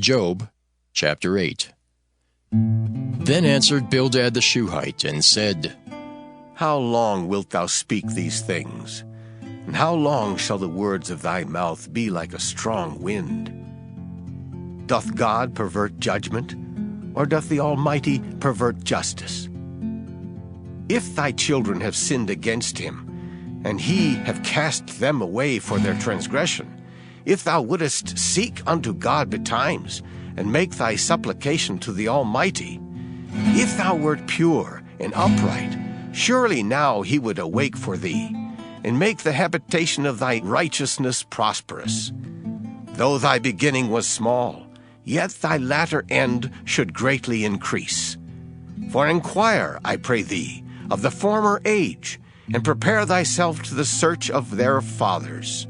Job chapter 8. Then answered Bildad the Shuhite, and said, How long wilt thou speak these things? And how long shall the words of thy mouth be like a strong wind? Doth God pervert judgment, or doth the Almighty pervert justice? If thy children have sinned against him, and he have cast them away for their transgression, if thou wouldest seek unto God betimes, and make thy supplication to the Almighty, if thou wert pure and upright, surely now he would awake for thee, and make the habitation of thy righteousness prosperous. Though thy beginning was small, yet thy latter end should greatly increase. For inquire, I pray thee, of the former age, and prepare thyself to the search of their fathers.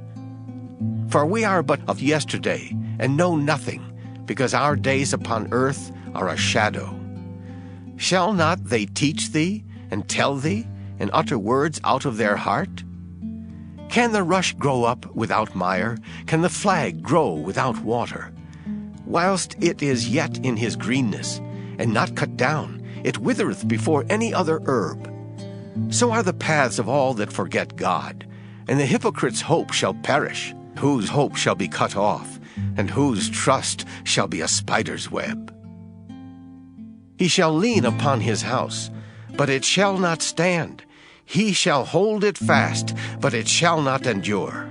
For we are but of yesterday, and know nothing, because our days upon earth are a shadow. Shall not they teach thee, and tell thee, and utter words out of their heart? Can the rush grow up without mire? Can the flag grow without water? Whilst it is yet in his greenness, and not cut down, it withereth before any other herb. So are the paths of all that forget God, and the hypocrite's hope shall perish, whose hope shall be cut off, and whose trust shall be a spider's web. He shall lean upon his house, but it shall not stand. He shall hold it fast, but it shall not endure.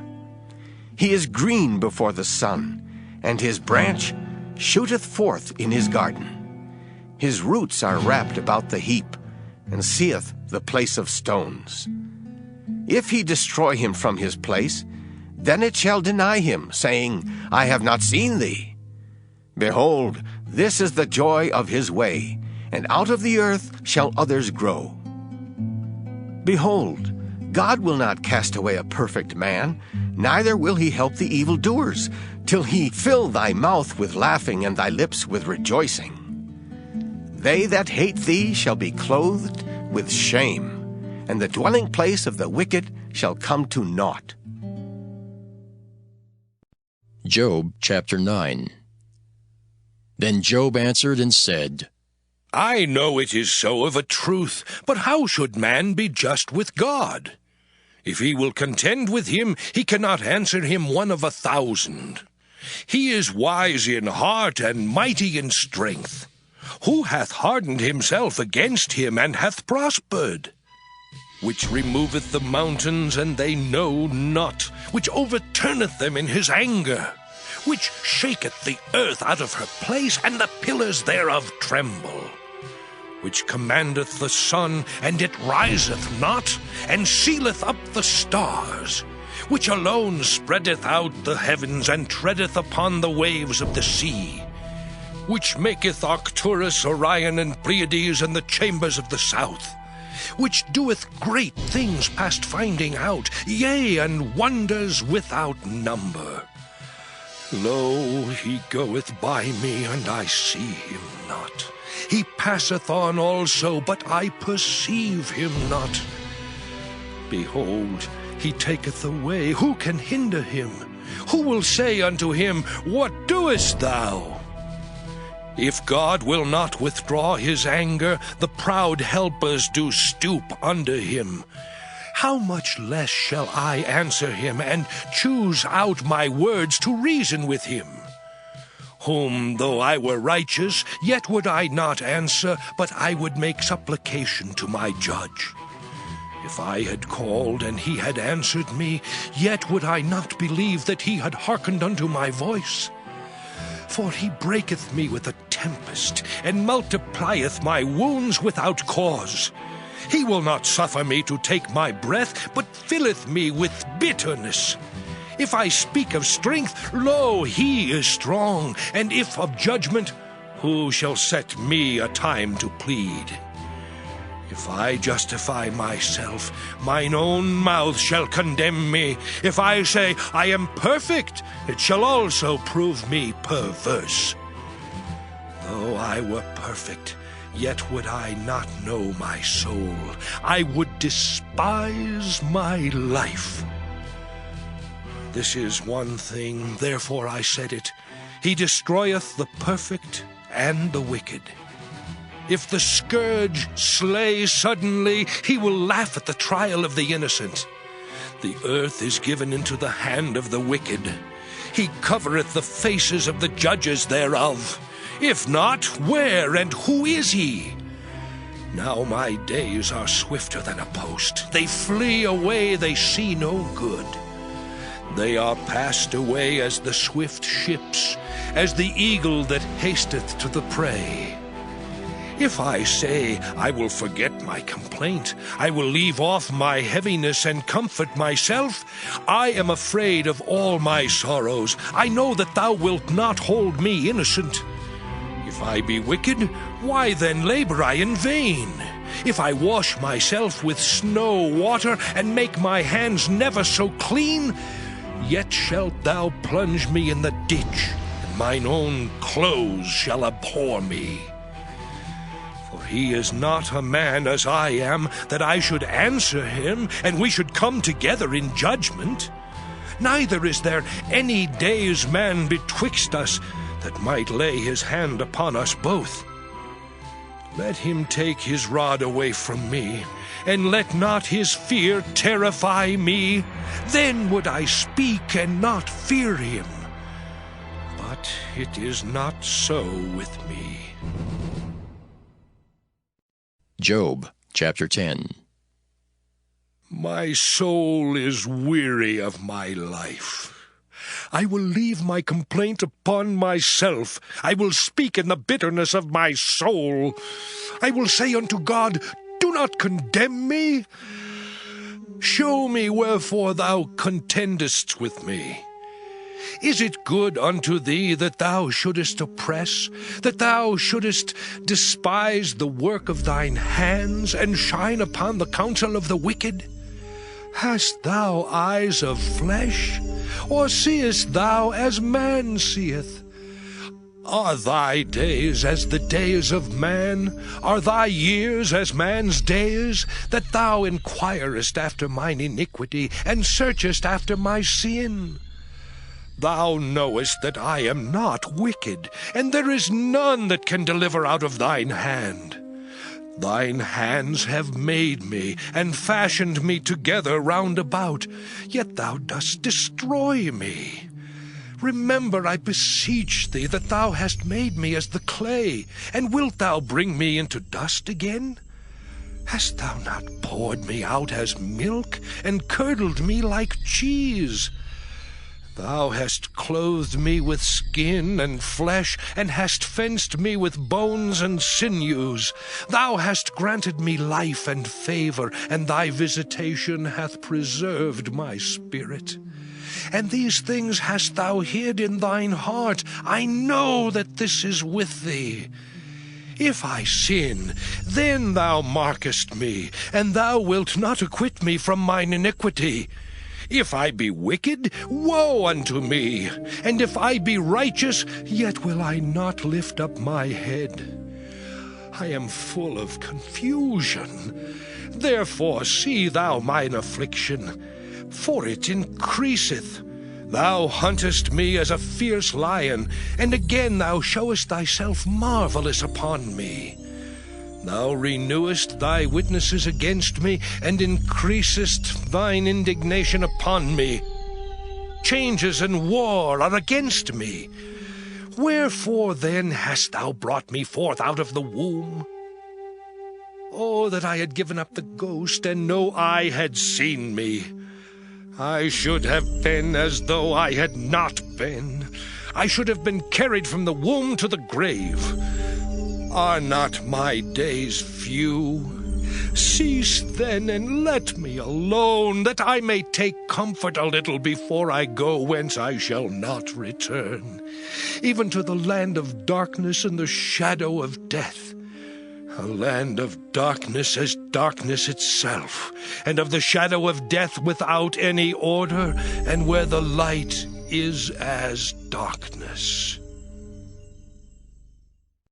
He is green before the sun, and his branch shooteth forth in his garden. His roots are wrapped about the heap, and seeth the place of stones. If he destroy him from his place, then it shall deny him, saying, I have not seen thee. Behold, this is the joy of his way, and out of the earth shall others grow. Behold, God will not cast away a perfect man, neither will he help the evildoers, till he fill thy mouth with laughing and thy lips with rejoicing. They that hate thee shall be clothed with shame, and the dwelling place of the wicked shall come to naught. Job chapter 9. Then Job answered and said, I know it is so of a truth, but how should man be just with God? If he will contend with him, he cannot answer him 1 of 1,000. He is wise in heart and mighty in strength. Who hath hardened himself against him, and hath prospered? Which removeth the mountains, and they know not, which overturneth them in his anger, which shaketh the earth out of her place, and the pillars thereof tremble, which commandeth the sun, and it riseth not, and sealeth up the stars, which alone spreadeth out the heavens, and treadeth upon the waves of the sea, which maketh Arcturus, Orion, and Pleiades, and the chambers of the south, which doeth great things past finding out, yea, and wonders without number. Lo, he goeth by me, and I see him not. He passeth on also, but I perceive him not. Behold, he taketh away. Who can hinder him? Who will say unto him, What doest thou? If God will not withdraw his anger, the proud helpers do stoop under him. How much less shall I answer him, and choose out my words to reason with him? Whom, though I were righteous, yet would I not answer, but I would make supplication to my judge. If I had called, and he had answered me, yet would I not believe that he had hearkened unto my voice. For he breaketh me with a tempest, and multiplieth my wounds without cause. He will not suffer me to take my breath, but filleth me with bitterness. If I speak of strength, lo, he is strong, and if of judgment, who shall set me a time to plead? If I justify myself, mine own mouth shall condemn me. If I say, I am perfect, it shall also prove me perverse. Though I were perfect, yet would I not know my soul. I would despise my life. This is one thing, therefore I said it. He destroyeth the perfect and the wicked. If the scourge slay suddenly, he will laugh at the trial of the innocent. The earth is given into the hand of the wicked. He covereth the faces of the judges thereof. If not, where and who is he? Now my days are swifter than a post. They flee away, they see no good. They are passed away as the swift ships, as the eagle that hasteth to the prey. If I say, I will forget my complaint, I will leave off my heaviness and comfort myself, I am afraid of all my sorrows. I know that thou wilt not hold me innocent. If I be wicked, why then labor I in vain? If I wash myself with snow water, and make my hands never so clean, yet shalt thou plunge me in the ditch, and mine own clothes shall abhor me. For he is not a man as I am, that I should answer him, and we should come together in judgment. Neither is there any day's man betwixt us, that might lay his hand upon us both. Let him take his rod away from me, and let not his fear terrify me. Then would I speak and not fear him. But it is not so with me. Job chapter 10. My soul is weary of my life. I will leave my complaint upon myself. I will speak in the bitterness of my soul. I will say unto God, do not condemn me. Show me wherefore thou contendest with me. Is it good unto thee that thou shouldest oppress, that thou shouldest despise the work of thine hands, and shine upon the counsel of the wicked? Hast thou eyes of flesh, or seest thou as man seeth? Are thy days as the days of man? Are thy years as man's days? That thou inquirest after mine iniquity, and searchest after my sin? Thou knowest that I am not wicked, and there is none that can deliver out of thine hand. Thine hands have made me, and fashioned me together round about, yet thou dost destroy me. Remember, I beseech thee, that thou hast made me as the clay, and wilt thou bring me into dust again? Hast thou not poured me out as milk, and curdled me like cheese? Thou hast clothed me with skin and flesh, and hast fenced me with bones and sinews. Thou hast granted me life and favor, and thy visitation hath preserved my spirit. And these things hast thou hid in thine heart. I know that this is with thee. If I sin, then thou markest me, and thou wilt not acquit me from mine iniquity. If I be wicked, woe unto me! And if I be righteous, yet will I not lift up my head. I am full of confusion. Therefore see thou mine affliction, for it increaseth. Thou huntest me as a fierce lion, and again thou showest thyself marvelous upon me. Thou renewest thy witnesses against me, and increasest thine indignation upon me. Changes and war are against me. Wherefore then hast thou brought me forth out of the womb? Oh, that I had given up the ghost, and no eye had seen me. I should have been as though I had not been. I should have been carried from the womb to the grave. Are not my days few? Cease then, and let me alone, that I may take comfort a little before I go whence I shall not return, even to the land of darkness and the shadow of death, a land of darkness as darkness itself, and of the shadow of death without any order, and where the light is as darkness.